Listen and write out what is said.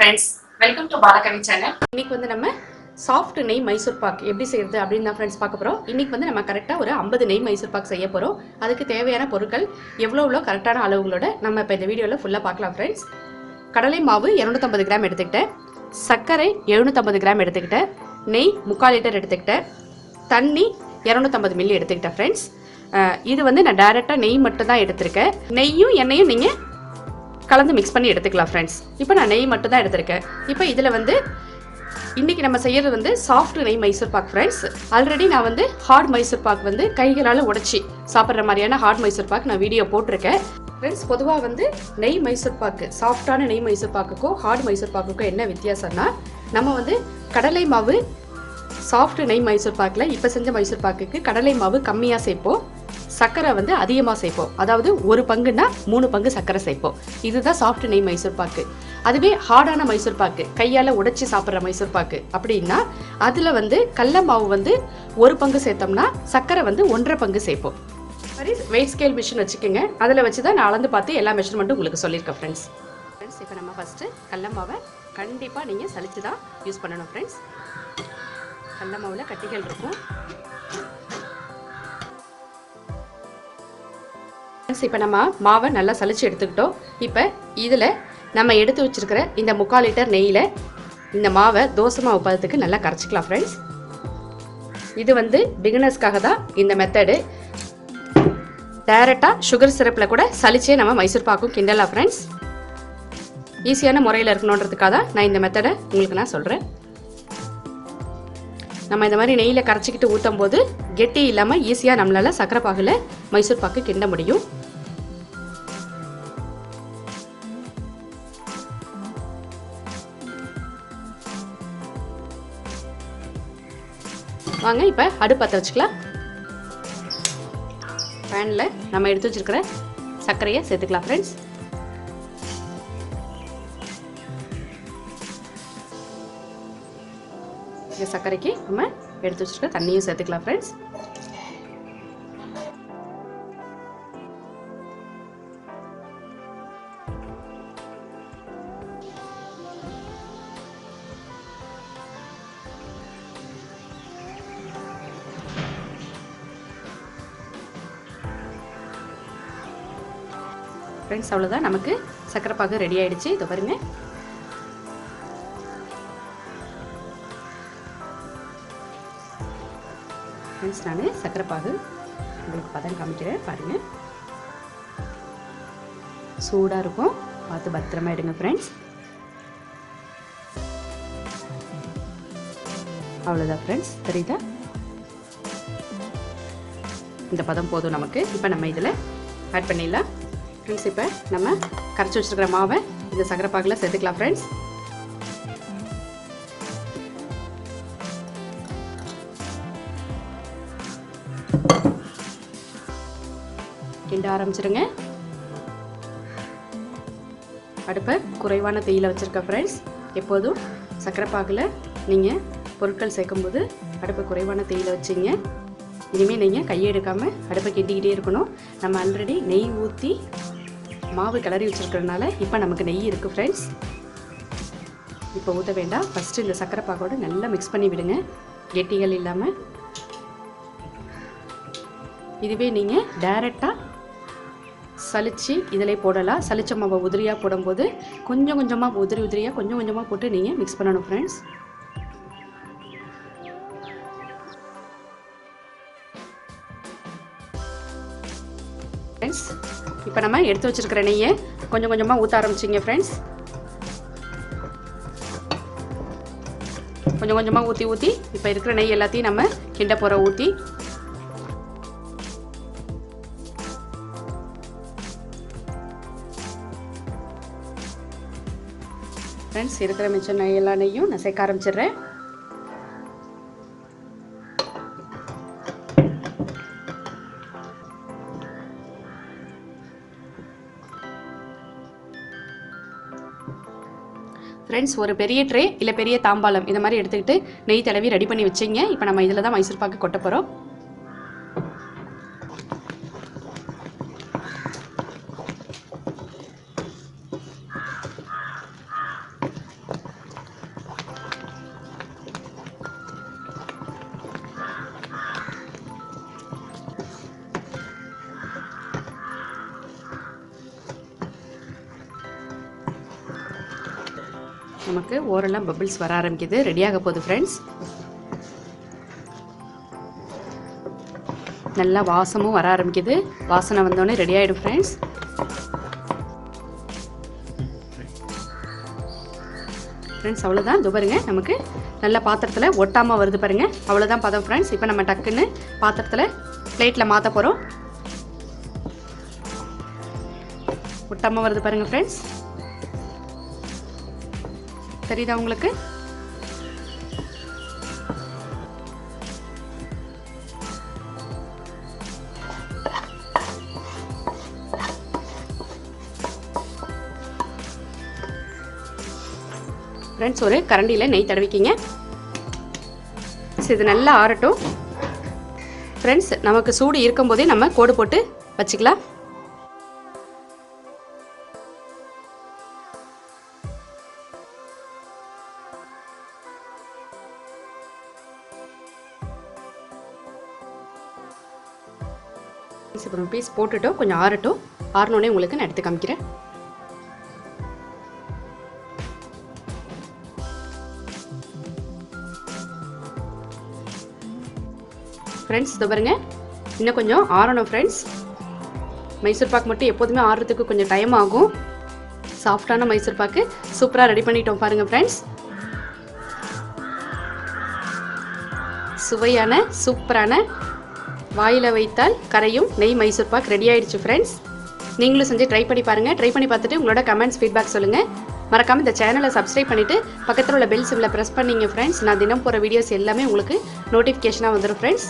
friends, welcome to BALA channel. இன்னைக்கு வந்து நம்ம சாஃப்ட் நெய் மைசூர் பாக் எப்படி செய்யறது அப்படின்னு தான் फ्रेंड्स பார்க்க போறோம். இன்னைக்கு வந்து நம்ம கரெக்ட்டா ஒரு 50 நெய் மைசூர் பாக் செய்ய போறோம். அதுக்கு தேவையான பொருட்கள் எவ்வளவு கரெக்ட்டான அளவுகளோட நம்ம இப்ப இந்த வீடியோல ஃபுல்லா பார்க்கலாம் फ्रेंड्स. கடலை மாவு 250 கிராம் எடுத்துக்கிட்டேன். சர்க்கரை 750 கிராம் எடுத்துக்கிட்டேன். நெய் 3/4 லிட்டர் எடுத்துக்கிட்டேன். தண்ணி 250 ml எடுத்துக்கிட்டேன் फ्रेंड्स. இது வந்து நான் டைரக்ட்டா நெய் மட்டும் தான் எடுத்துர்க்கேன். நெய்யும் எண்ணெயும் நீங்க கலந்து மிக்ஸ் பண்ணி எடுத்துக்கலாம் फ्रेंड्स. இப்போ நான் நெய் மட்டும் தான் எடுத்துர்க்கேன். இப்போ இதுல வந்து இன்னைக்கு நம்ம செய்யறது வந்து சாஃப்ட் நெய் மைசூர் பாக் फ्रेंड्स. ஆல்ரெடி நான் வந்து ஹார்ட் மைசூர் பாக் வந்து கைகளால உடைச்சி சாப்பிடுற மாதிரியான ஹார்ட் மைசூர் பாக் நான் வீடியோ போட்டுருக்கேன் फ्रेंड्स. பொதுவா வந்து நெய் மைசூர் பாக் சாஃப்ட்டான நெய் மைசூர் பாக்குக்கும் ஹார்ட் மைசூர் பாக்குக்கும் என்ன வித்தியாசம்னா நம்ம வந்து கடலை மாவு சாஃப்ட் நெய் மைசூர் பாக்ல இப்ப செஞ்ச மைசூர் பாக்குக்கு கடலை மாவு கம்மியா சேர்ப்போம், சக்கரை வந்து அதிகமாக சேர்ப்போம். அதாவது ஒரு பங்குனா 3 பங்கு சக்கரை சேர்ப்போம். இதுதான் சாஃப்ட் நெய் மைசூர் பாக்கு. அதுவே ஹார்டான மைசூர் பாக்கு கையால் உடைச்சி சாப்பிட்ற மைசூர் பாக்கு அப்படின்னா அதில் வந்து கடல மாவு வந்து 1 பங்கு சேர்த்தோம்னா சக்கரை வந்து 1.5 பங்கு சேர்ப்போம். சரி, வெயிட் ஸ்கேல் மிஷின் வச்சுக்கோங்க. அதில் வச்சு தான் நான் அளந்து பார்த்து எல்லா மெஷர்மெண்ட்டும் உங்களுக்கு சொல்லியிருக்கேன் ஃப்ரெண்ட்ஸ். இப்போ நம்ம ஃபஸ்ட்டு கடல மாவை கண்டிப்பாக நீங்கள் சலிச்சு தான் யூஸ் பண்ணணும் ஃப்ரெண்ட்ஸ். கடல மாவில் கட்டிகள் இருக்கும். இப்போ நம்ம மாவை நல்லா சலிச்சு எடுத்துக்கிட்டோம். இப்போ இதில் நம்ம எடுத்து வச்சிருக்கிற இந்த 3/4 லிட்டர் நெய்யில் இந்த மாவை தோசை மாவு பதத்துக்கு நல்லா கரைச்சிக்கலாம் ஃப்ரெண்ட்ஸ். இது வந்து பிகினர்ஸ்க்காக தான் இந்த மெத்தடு. டைரெக்டாக சுகர் சிரப்பில் கூட சலிச்சே நம்ம மைசூர் பாக்கும் கிண்டலாம் ஃப்ரெண்ட்ஸ். ஈஸியான முறையில் இருக்கணுன்றதுக்காக தான் நான் இந்த மெத்தடை உங்களுக்கு நான் சொல்கிறேன். நம்ம இந்த மாதிரி நெய்யில் கரைச்சிக்கிட்டு ஊற்றும் போது கெட்டி இல்லாமல் ஈஸியாக நம்மளால் சக்கரை பாகில் மைசூர் பாக்கு கிண்ட முடியும். வாங்க இப்போ அடுப்பு பற்ற வச்சுக்கலாம். பேனில் நம்ம எடுத்து வச்சிருக்கிற சர்க்கரையை சேர்த்துக்கலாம் ஃப்ரெண்ட்ஸ். இந்த சர்க்கரைக்கு நம்ம எடுத்து வச்சிருக்க தண்ணியும் சேர்த்துக்கலாம் ஃப்ரெண்ட்ஸ். ஃப்ரெண்ட்ஸ் அவ்வளோதான், நமக்கு சக்கரை பாகு ரெடி ஆயிடுச்சு. இதை பாருங்க. ஃப்ரெண்ட்ஸ் நான் சக்கரை பாகு உங்களுக்கு பதம் காமிக்கிறேன் பாருங்க. சூடாக இருக்கும், பார்த்து பத்திரமா எடுங்க ஃப்ரெண்ட்ஸ். அவ்வளோதான் ஃப்ரெண்ட்ஸ், தெரியுதா? இந்த பதம் போதும் நமக்கு. இப்போ நம்ம இதில் ஆட் பண்ணிடலாம் ஃப்ரெண்ட்ஸ். இப்போ நம்ம கரைச்சி வச்சிருக்கிற மாவை இந்த சக்கரை பாகில் சேர்த்துக்கலாம் ஃப்ரெண்ட்ஸ். கிண்ட ஆரம்பிச்சிடுங்க. அடுப்பை குறைவான தீயில வச்சிருக்க ஃப்ரெண்ட்ஸ். எப்போதும் சக்கரை பாகில் நீங்கள் பொருட்கள் சேர்க்கும்போது அடுப்பை குறைவான தீயில வச்சிங்க. இனிமேல் நீங்கள் கையை எடுக்காமல் அடுப்பை கிண்டிக்கிட்டே இருக்கணும். நம்ம ஆல்ரெடி நெய் ஊற்றி மாவு கிளறி வச்சுருக்கிறதுனால இப்போ நமக்கு நெய் இருக்குது ஃப்ரெண்ட்ஸ். இப்போ ஊற்ற வேண்டாம். ஃபஸ்ட்டு இந்த சக்கரை பாகோடு நல்லா மிக்ஸ் பண்ணி விடுங்க, கெட்டிகள் இல்லாமல். இதுவே நீங்கள் டைரெக்டாக சலிச்சு இதில் போடலாம். சலிச்ச மாவை உதிரியாக போடும்போது கொஞ்சம் கொஞ்சமாக உதிரியாக கொஞ்சம் கொஞ்சமாக போட்டு நீங்கள் மிக்ஸ் பண்ணணும் ஃப்ரெண்ட்ஸ். ஃப்ரெண்ட்ஸ் இப்போ நம்ம எடுத்து வச்சிருக்கிற நெய்யை கொஞ்சம் கொஞ்சமாக ஊற்ற ஆரம்பிச்சிங்க ஃப்ரெண்ட்ஸ். கொஞ்சம் கொஞ்சமாக ஊற்றி இப்போ இருக்கிற நெய் எல்லாத்தையும் நம்ம கிண்ட போகிற ஊற்றி ஃப்ரெண்ட்ஸ் இருக்கிற மிச்சம் நெய் எல்லா நெய்யும் நான் சேர்க்க ஆரம்பிச்சிடுறேன். ஃப்ரெண்ட்ஸ் ஒரு பெரிய ட்ரே இல்லை பெரிய தாம்பாளம் இந்த மாதிரி எடுத்துக்கிட்டு நெய் தடவி ரெடி பண்ணி வச்சிங்க. இப்போ நம்ம இதில் தான் மைசூர் பாக்கு கொட்ட போகிறோம். நமக்கு ஓரெல்லாம் பபிள்ஸ் வர ஆரம்பிக்குது. ரெடியாக போகுது ஃப்ரெண்ட்ஸ். நல்லா வாசமும் வர ஆரம்பிக்குது. வாசனை வந்தோடனே ரெடி ஆகிடும் ஃப்ரெண்ட்ஸ். ஃப்ரெண்ட்ஸ் அவ்வளோதான். இது பாருங்க நமக்கு நல்ல பாத்திரத்தில் ஒட்டாமல் வருது பாருங்க. அவ்வளோதான் பதம் ஃப்ரெண்ட்ஸ். இப்போ நம்ம டக்குன்னு பாத்திரத்தில் பிளேட்டில் மாற்ற போகிறோம். ஒட்டாமல் வருது பாருங்க ஃப்ரெண்ட்ஸ். தெரியுதா உங்களுக்கு? ஃப்ரெண்ட்ஸ் ஒரு கரண்டியில் நெய் தடவிக்கிங்க. இது நல்லா ஆறட்டும் ஃப்ரெண்ட்ஸ். நமக்கு சூடு இருக்கும்போதே நம்ம கோடு போட்டு வச்சுக்கலாம். இப்போ பீஸ் போட்டுட்டோம். கொஞ்சம் ஆறட்டும். ஆறினோடனே உங்களுக்கு நான் எடுத்து காமிக்கிறேன். ஃப்ரெண்ட்ஸ் இது பாருங்க, இன்னும் கொஞ்சம் ஆறணும் ஃப்ரெண்ட்ஸ். மைசூர் பாக் மட்டும் எப்போதுமே ஆறுறதுக்கு கொஞ்சம் டைம் ஆகும். சாஃப்டான மைசூர் பாக்கு சூப்பராக ரெடி பண்ணிட்டோம் பாருங்கள் ஃப்ரெண்ட்ஸ். சுவையான சூப்பரான வாயில் வைத்தால் கரையும் நெய் மைசூர் பாக் ரெடி ஆயிடுச்சு ஃப்ரெண்ட்ஸ். நீங்களும் செஞ்சு ட்ரை பண்ணி பாருங்கள். ட்ரை பண்ணி பார்த்துட்டு உங்களோட கமெண்ட்ஸ் ஃபீட்பேக் சொல்லுங்கள். மறக்காமல் இந்த சேனலை சப்ஸ்கிரைப் பண்ணிவிட்டு பக்கத்தில் உள்ள பெல் சிம்மில் ப்ரெஸ் பண்ணிங்க ஃப்ரெண்ட்ஸ். நான் தினம் போகிற வீடியோஸ் எல்லாமே உங்களுக்கு நோட்டிஃபிகேஷனாக வந்துடும் ஃப்ரெண்ட்ஸ்.